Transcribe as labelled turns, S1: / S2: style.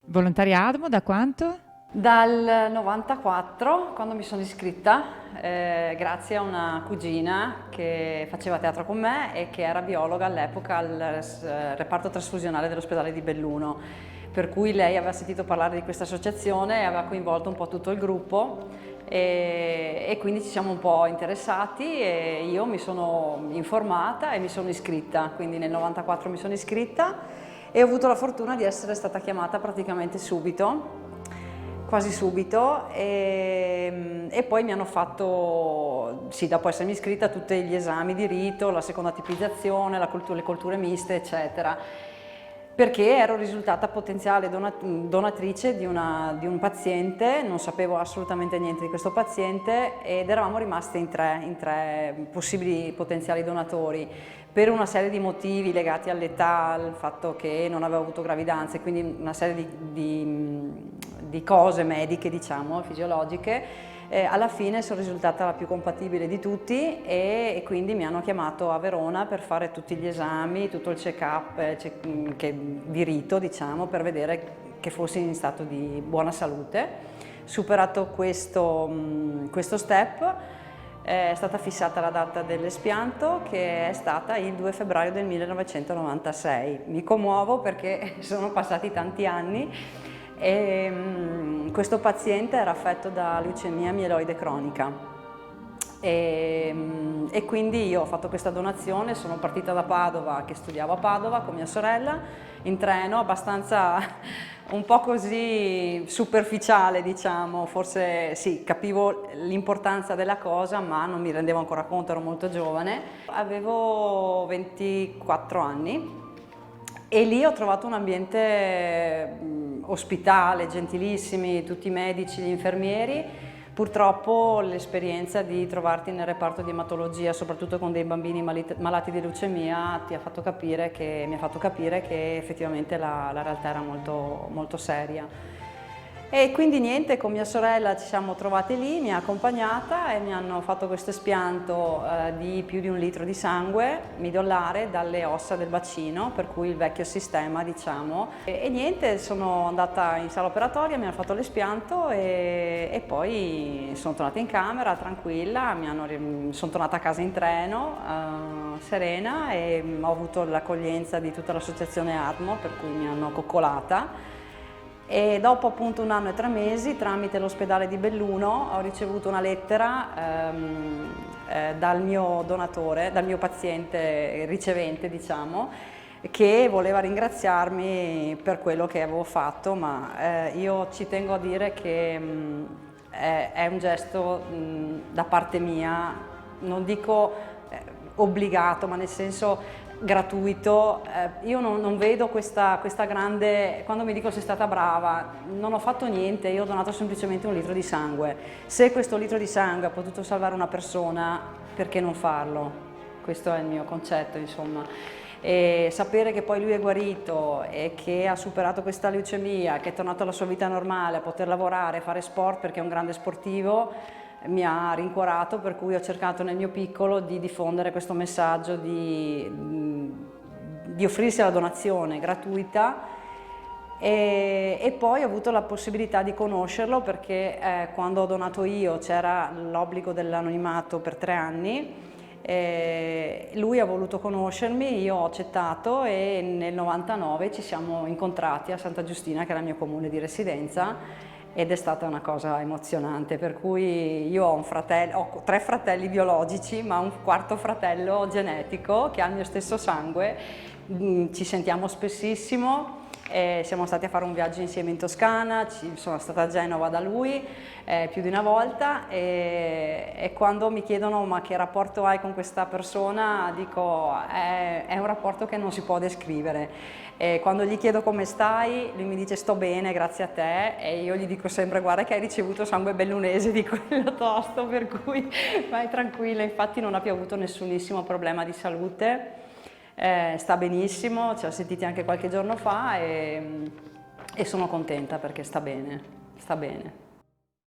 S1: Volontariato da quanto?
S2: Dal 94, quando mi sono iscritta, grazie a una cugina che faceva teatro con me e che era biologa all'epoca al reparto trasfusionale dell'ospedale di Belluno, per cui lei aveva sentito parlare di questa associazione e aveva coinvolto un po' tutto il gruppo e quindi ci siamo un po' interessati e io mi sono informata e mi sono iscritta, quindi nel 94 mi sono iscritta e ho avuto la fortuna di essere stata chiamata praticamente subito, quasi subito, e poi mi hanno fatto, sì, dopo essermi iscritta, tutti gli esami di rito, la seconda tipizzazione, le culture miste, eccetera, perché ero risultata potenziale donatrice di un paziente, non sapevo assolutamente niente di questo paziente ed eravamo rimasti in tre possibili potenziali donatori per una serie di motivi legati all'età, al fatto che non avevo avuto gravidanze, quindi una serie di cose mediche, diciamo, fisiologiche. Alla fine sono risultata la più compatibile di tutti e quindi mi hanno chiamato a Verona per fare tutti gli esami, tutto il check-up di rito, diciamo, per vedere che fossi in stato di buona salute. Superato questo step, è stata fissata la data dell'espianto, che è stata il 2 febbraio del 1996. Mi commuovo perché sono passati tanti anni e questo paziente era affetto da leucemia mieloide cronica e quindi io ho fatto questa donazione, sono partita da Padova, che studiavo a Padova con mia sorella, in treno, abbastanza un po' così superficiale, diciamo, forse sì, capivo l'importanza della cosa ma non mi rendevo ancora conto, ero molto giovane, avevo 24 anni. E lì ho trovato un ambiente ospitale, gentilissimi, tutti i medici, gli infermieri. Purtroppo l'esperienza di trovarti nel reparto di ematologia, soprattutto con dei bambini malati di leucemia, mi ha fatto capire che effettivamente la realtà era molto, molto seria. E quindi niente, con mia sorella ci siamo trovate lì, mi ha accompagnata e mi hanno fatto questo espianto di più di 1 litro di sangue midollare dalle ossa del bacino, per cui il vecchio sistema, diciamo. E niente, sono andata in sala operatoria, mi hanno fatto l'espianto e poi sono tornata in camera tranquilla, sono tornata a casa in treno, serena, e ho avuto l'accoglienza di tutta l'associazione ADMO, per cui mi hanno coccolata. E dopo appunto 1 anno e 3 mesi, tramite l'ospedale di Belluno, ho ricevuto una lettera dal mio donatore, dal mio paziente ricevente, diciamo, che voleva ringraziarmi per quello che avevo fatto, ma io ci tengo a dire che è un gesto da parte mia, non dico obbligato, ma nel senso gratuito. Io non vedo questa grande, quando mi dico sei stata brava, non ho fatto niente, io ho donato semplicemente 1 litro di sangue. Se questo litro di sangue ha potuto salvare una persona, perché non farlo? Questo è il mio concetto, insomma. E sapere che poi lui è guarito e che ha superato questa leucemia, che è tornato alla sua vita normale, a poter lavorare, fare sport perché è un grande sportivo, mi ha rincuorato, per cui ho cercato nel mio piccolo di diffondere questo messaggio di offrirsi alla donazione gratuita e poi ho avuto la possibilità di conoscerlo perché quando ho donato io c'era l'obbligo dell'anonimato per 3 anni. Lui ha voluto conoscermi, io ho accettato e nel 99 ci siamo incontrati a Santa Giustina, che era il mio comune di residenza, ed è stata una cosa emozionante, per cui io ho 3 fratelli biologici, ma un 4º fratello genetico che ha il mio stesso sangue. Ci sentiamo spessissimo. Siamo stati a fare un viaggio insieme in Toscana, sono stata a Genova da lui più di una volta e quando mi chiedono ma che rapporto hai con questa persona, dico è un rapporto che non si può descrivere. Quando gli chiedo come stai, lui mi dice sto bene, grazie a te, e io gli dico sempre guarda che hai ricevuto sangue bellunese di quello tosto, per cui vai tranquilla. Infatti non ha più avuto nessunissimo problema di salute. Sta benissimo, ci ha sentiti anche qualche giorno fa e sono contenta perché sta bene, sta bene.